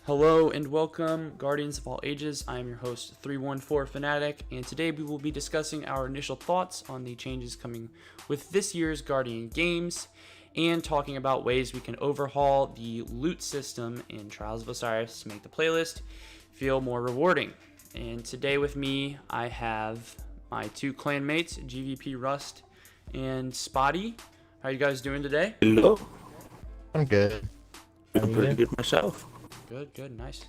Hello and welcome, Guardians of all ages. I am your host, 314 Fanatic, and today we will be discussing our initial thoughts on the changes coming with this year's Guardian Games, and talking about ways we can overhaul the loot system in Trials of Osiris to make the playlist feel more rewarding. And today with me, I have my two clanmates, GVP Rust and Spotty. How are you guys doing today? Hello. I'm good. I'm pretty good myself. Good, nice.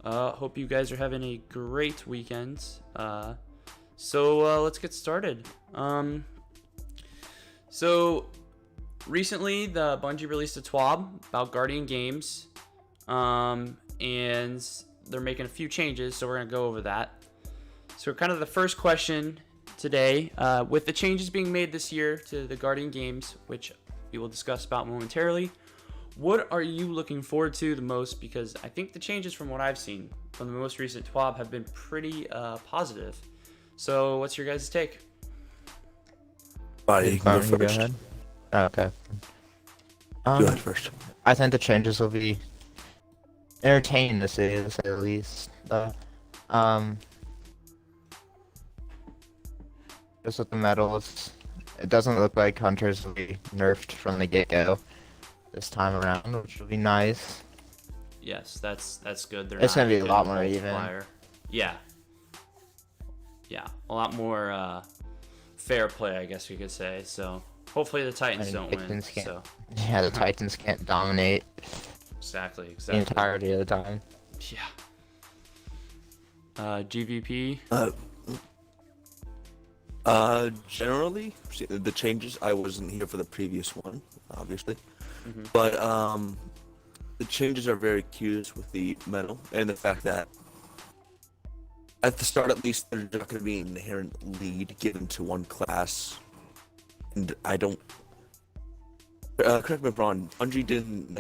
Hope you guys are having a great weekend. So let's get started. So recently, the Bungie released a TWAB about Guardian Games, and they're making a few changes, so we're gonna go over that. So kind of the first question today, with the changes being made this year to the Guardian Games, which we will discuss about momentarily. What are you looking forward to the most? Because I think the changes from what I've seen from the most recent TWAB have been pretty positive. So what's your guys' take? You can go Go first. ahead. Okay. Go ahead first. I think the changes will be entertaining to say the least. Just with the medals, it doesn't look like hunters will be nerfed from the get-go this time around, which will be nice. Yes, that's good. It's gonna be a lot more even. Yeah, a lot more fair play, I guess we could say. So hopefully the Titans don't win. Titans can't- So Yeah, the Titans can't dominate exactly. the entirety of the time. Yeah. GVP. Generally, the changes. I wasn't here for the previous one, obviously, Mm-hmm. but the changes are very curious with the medal and the fact that at the start, at least, there's not going to be an inherent lead given to one class, and I don't. Correct me if I'm wrong. Didn't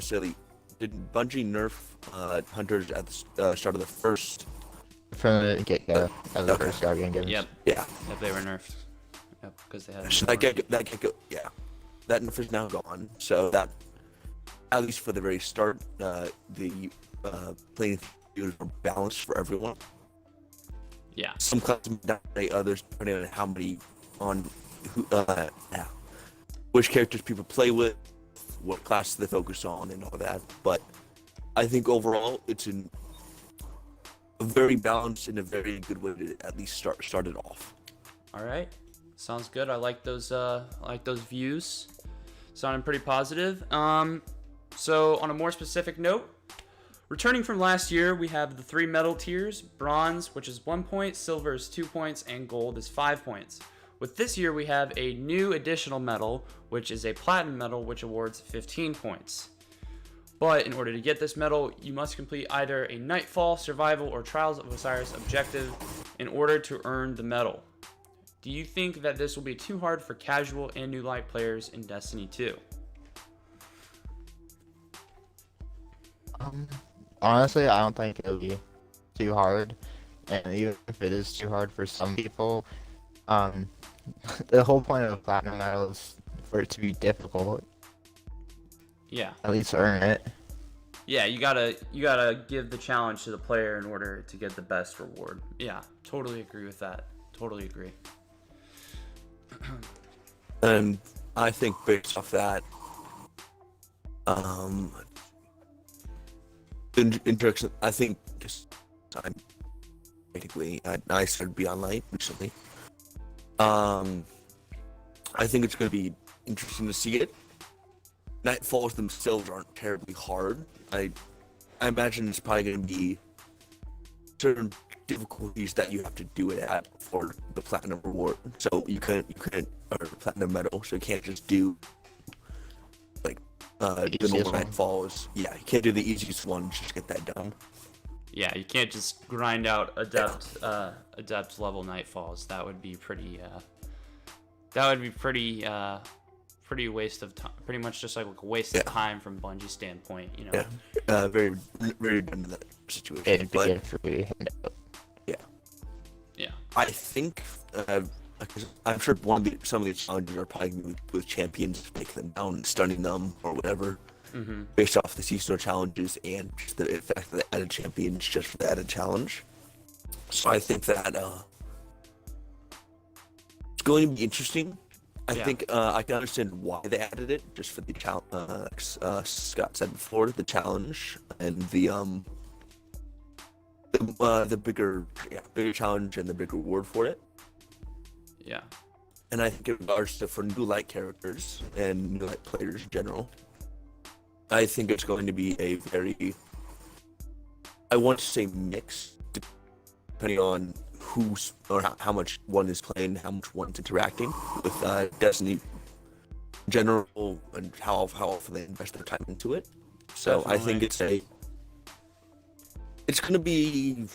Bungie nerf hunters at the start of the first? From the get-go of the Okay. first Guardian Games. Yep. Yeah. Yep, they were nerfed. Yep, because they had. So that nerf is now gone. So that, at least for the very start, the playing field is more balanced for everyone. Yeah. Some classes dominate others depending on how many which characters people play with, what classes they focus on, and all that. But I think overall, it's a very balanced and a very good way to at least start it off. All right, sounds good. I like those views. Sounding pretty positive. So on a more specific note, returning from last year, we have the 3 medal tiers: bronze, which is 1 point, silver is 2 points, and gold is 5 points. With this year, we have a new additional medal, which is a platinum medal, which awards 15 points. But in order to get this medal, you must complete either a Nightfall, Survival, or Trials of Osiris objective in order to earn the medal. Do you think that this will be too hard for casual and new light players in Destiny 2? Honestly, I don't think it'll be too hard, and even if it is too hard for some people, the whole point of a platinum medal is for it to be difficult, Yeah. at least earn it. Yeah, you gotta give the challenge to the player in order to get the best reward. Yeah, totally agree with that. Totally agree. And I think based off that, introduction. I think just I'm basically I started Beyond Light recently. I think it's going to be interesting to see it. Nightfalls themselves aren't terribly hard. I imagine it's probably going to be certain difficulties that you have to do it at for the platinum reward. So you couldn't or platinum medal. So you can't just do like the normal one. Nightfalls. Yeah, you can't do the easiest one. Just get that done. Yeah, you can't just grind out adept level Nightfalls. That would be pretty. Pretty waste of time. Pretty much just like a waste of time from Bungie's standpoint. You know. Yeah, very very done to that situation. It'd be But good for me. Yeah. I think I'm sure some of the challenges are probably with champions, taking them down, stunning them, or whatever. based off the seasonal challenges and just the fact that they added champions just for the added challenge. So I think that it's going to be interesting. I think I can understand why they added it, just for the challenge. Scott said before, the challenge and the bigger challenge and the bigger reward for it. Yeah. And I think in regards to for new light characters and new light players in general, I think it's going to be a very, I want to say mix, depending on who's or how much one is playing, how much one's interacting with Destiny in general, and how often they invest their time into it. So Definitely. I think it's going to be, I'm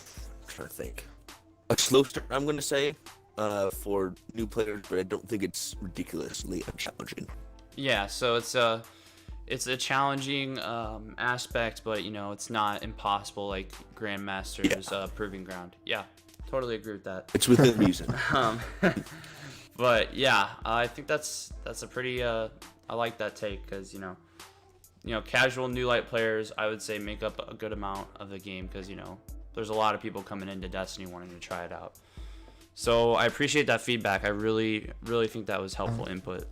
trying to think, a slow start, I'm going to say, for new players, but I don't think it's ridiculously challenging. Yeah, so it's a challenging aspect, but it's not impossible like Grandmaster's Proving Ground. Yeah, totally agree with that. It's within reason. But yeah, I think that's a pretty I like that take, because casual new light players, I would say, make up a good amount of the game, because there's a lot of people coming into Destiny wanting to try it out. So I appreciate that feedback. I really think that was helpful input.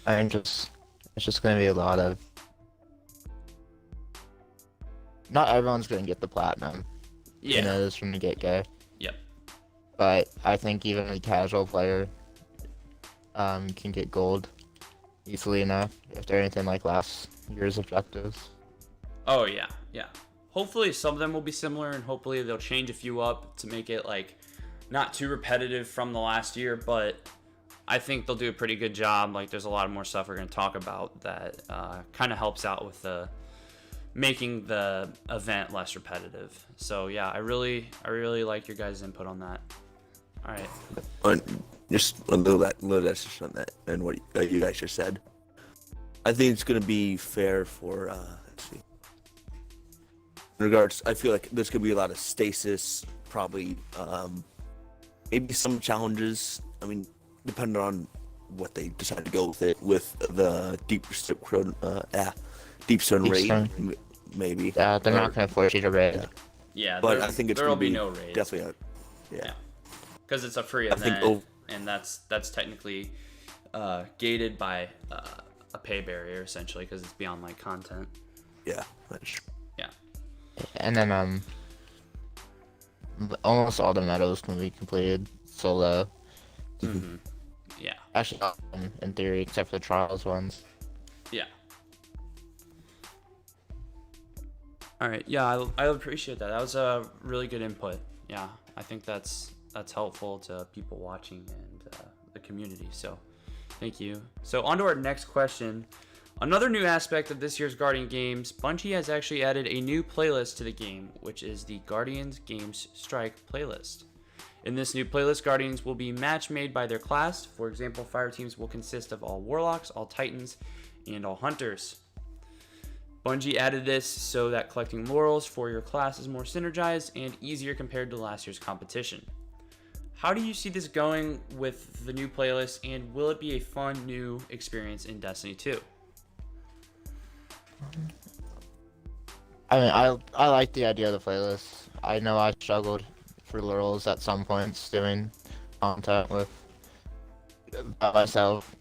It's just gonna be a lot of. Not everyone's gonna get the platinum. Yeah. You know this from the get-go. Yep. But I think even a casual player can get gold easily enough if they're anything like last year's objectives. Oh yeah. Hopefully some of them will be similar, and hopefully they'll change a few up to make it like not too repetitive from the last year, but I think they'll do a pretty good job. Like, there's a lot of more stuff we're going to talk about that kind of helps out with making the event less repetitive. So yeah, I really like your guys' input on that. All right. Just a little extra on that and what you guys just said. I think it's going to be fair for, let's see. In regards, I feel like there's going to be a lot of stasis, probably, maybe some challenges. I mean, depending on what they decide to go with it, with the Deep Stone raid, maybe. Yeah, they're not gonna force you to raid. Yeah, but I think it's there'll gonna be no raid. definitely Yeah, because it's a free event, and that's technically gated by a pay barrier essentially, because it's beyond like content. Yeah. Yeah. And then almost all the medals can be completed solo. Mm-hmm. Yeah. Actually, in theory, except for the trials ones. Yeah. All right. Yeah, I appreciate that. That was a really good input. Yeah, I think that's helpful to people watching and the community. So, thank you. So, on to our next question. Another new aspect of this year's Guardian Games, Bungie has actually added a new playlist to the game, which is the Guardians Games Strike playlist. In this new playlist, Guardians will be match made by their class. For example, fire teams will consist of all Warlocks, all Titans, and all Hunters. Bungie added this so that collecting laurels for your class is more synergized and easier compared to last year's competition. How do you see this going with the new playlist, and will it be a fun new experience in Destiny 2? I mean, I like the idea of the playlist. I know I struggled for laurels at some points doing content with by myself,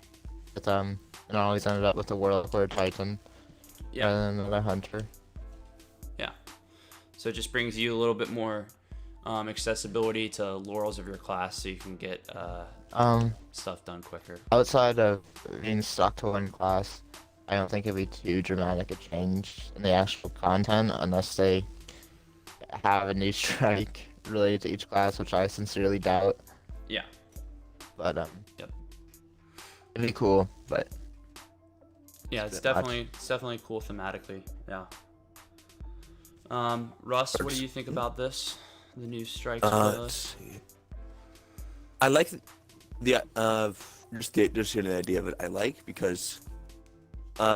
but and I always ended up with a Warlock or a Titan rather than another Hunter. Yeah. So it just brings you a little bit more accessibility to laurels of your class, so you can get stuff done quicker. Outside of being stuck to one class, I don't think it'd be too dramatic a change in the actual content unless they have a new strike related to each class, which I sincerely doubt. Yeah. But Yep. it'd be cool. But yeah, it's definitely cool thematically. Yeah. Russ, what do you think about this? The new strikes playlist? Let's see. I like the just getting an idea of it. I like because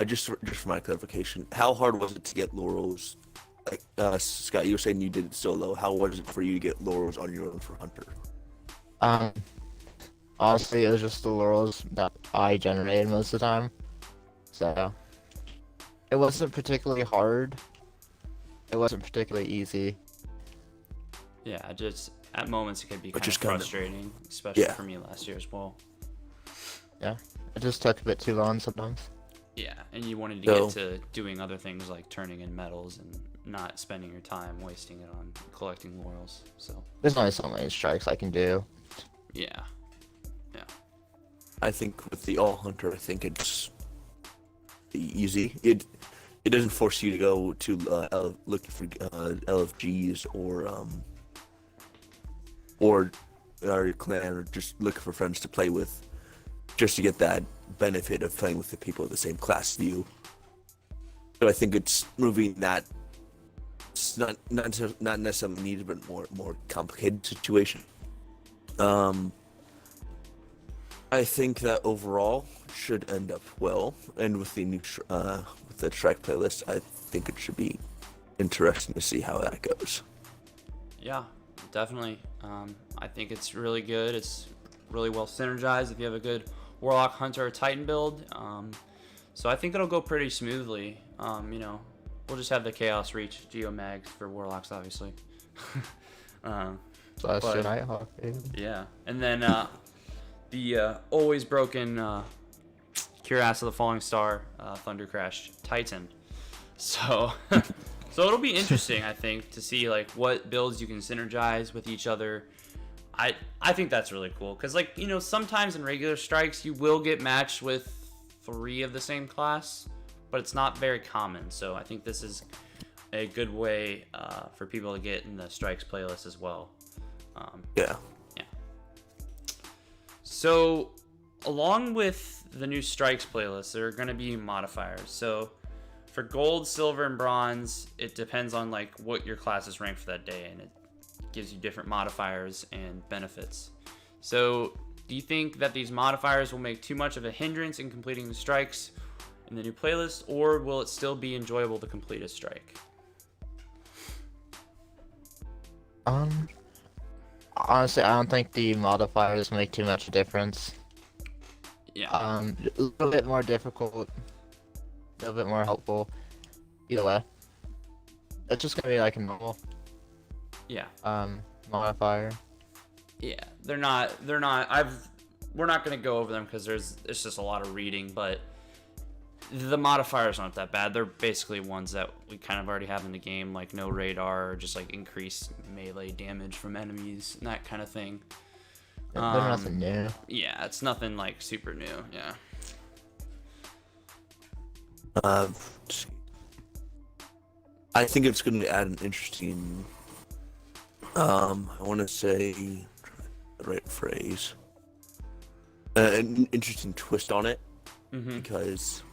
just for my clarification, how hard was it to get laurels? Like Scott, you were saying you did it solo. How was it for you to get laurels on your own for Hunter? Honestly, it was just the laurels that I generated most of the time. So It wasn't particularly hard. It wasn't particularly easy. Yeah, just at moments it could be kind of just kind of- frustrating, especially yeah. for me last year as well. Yeah, it just took a bit too long sometimes. Yeah, and you wanted to So- get to doing other things like turning in medals and not spending your time wasting it on collecting laurels. So There's only so many strikes I can do. yeah, I think with the all hunter, I think it's easy. It doesn't force you to go to looking for LFGs or your clan, or just looking for friends to play with, just to get that benefit of playing with the people of the same class as you. So I think it's moving that. It's not necessarily needed, but more complicated situation. I think that overall should end up well, and with the new with the track playlist, I think it should be interesting to see how that goes. yeah, definitely. I think it's really good. It's really well synergized if you have a good Warlock, Hunter, or Titan build. So I think it'll go pretty smoothly. We'll just have the Chaos Reach Geomags for Warlocks, obviously. Celestial Nighthawk, baby. Yeah, and then the always broken Cuirass of the Falling Star Thunder Crash Titan. So, so it'll be interesting, I think, to see like what builds you can synergize with each other. I think that's really cool because, like, sometimes in regular strikes you will get matched with 3 of the same class, but it's not very common. So I think this is a good way for people to get in the strikes playlist as well. Yeah. So, along with the new strikes playlist, there are going to be modifiers. So, for gold, silver, and bronze, it depends on like what your class is ranked for that day, and it gives you different modifiers and benefits. So, do you think that these modifiers will make too much of a hindrance in completing the strikes in the new playlist, or will it still be enjoyable to complete a strike? Honestly, I don't think the modifiers make too much difference. Yeah. A little bit more difficult, a little bit more helpful. Either way, it's just gonna be like a normal Yeah. modifier. Yeah, they're not. We're not gonna go over them because it's just a lot of reading. But the modifiers aren't that bad. They're basically ones that we kind of already have in the game, like no radar, or just like increased melee damage from enemies and that kind of thing. They're nothing new. Yeah, it's nothing like super new. Yeah. Let's see. I think it's going to add an interesting. I want to say the right phrase. An interesting twist on it, because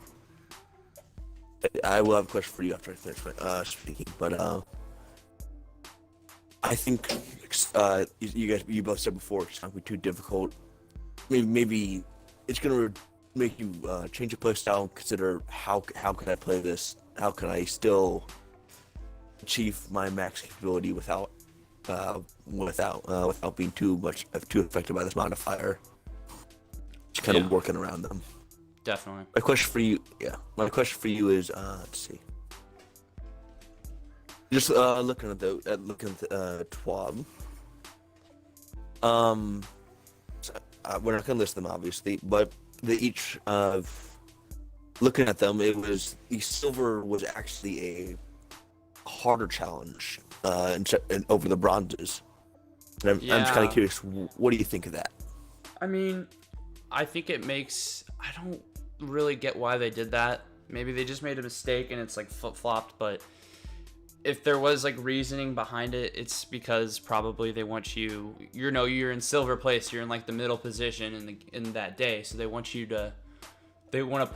I will have a question for you after I finish speaking. But I think you both said before it's not going to be too difficult. Maybe it's going to make you change your play style and consider how can I play this? How can I still achieve my max capability without being too affected by this modifier? Just kind of working around them. Definitely. My question for you is let's see. Just looking at TWAB. We're not gonna list them obviously, but they each looking at them, it was the silver was actually a harder challenge and over the bronzes. And I'm just kind of curious, what do you think of that? I mean, I think it makes. I don't really get why they did that. Maybe they just made a mistake and it's like flip-flopped, but if there was like reasoning behind it, it's because probably they want you, you're in silver place, you're in like the middle position in that day, so they want to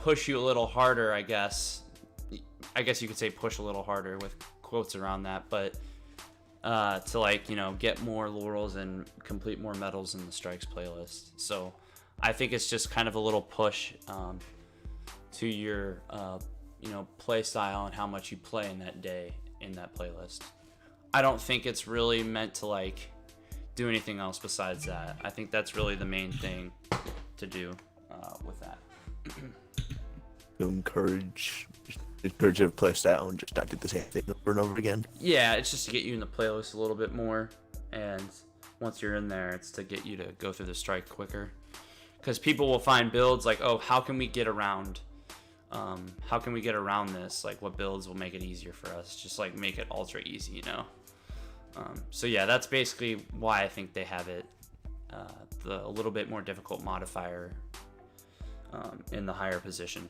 push you a little harder, I guess you could say push a little harder with quotes around that, but to like, get more laurels and complete more medals in the strikes playlist. So I think it's just kind of a little push to your play style and how much you play in that day in that playlist. I don't think it's really meant to like do anything else besides that. I think that's really the main thing to do with that. To encourage encouragetive play style and just not do the same thing over and over again. Yeah, it's just to get you in the playlist a little bit more, and once you're in there, it's to get you to go through the strike quicker. Because people will find builds like, oh, how can we get around? How can we get around this? Like, what builds will make it easier for us? Just like make it ultra easy, you know. So yeah, that's basically why I think they have it a little bit more difficult modifier in the higher position.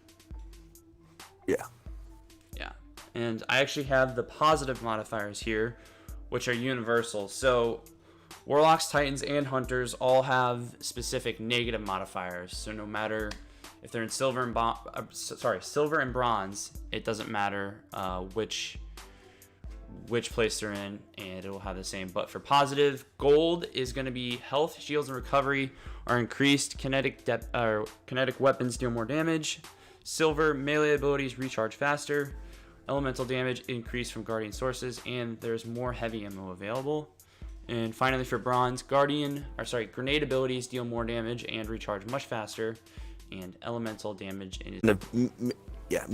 Yeah. Yeah, and I actually have the positive modifiers here, which are universal. So Warlocks, Titans, and Hunters all have specific negative modifiers. So no matter if they're in silver and bronze, it doesn't matter which place they're in, and it will have the same. But for positive, gold is going to be health, shields, and recovery are increased. Kinetic weapons deal more damage. Silver, melee abilities recharge faster. Elemental damage increased from guardian sources, and there's more heavy ammo available. And finally for bronze, grenade abilities deal more damage and recharge much faster. And elemental damage. Yeah,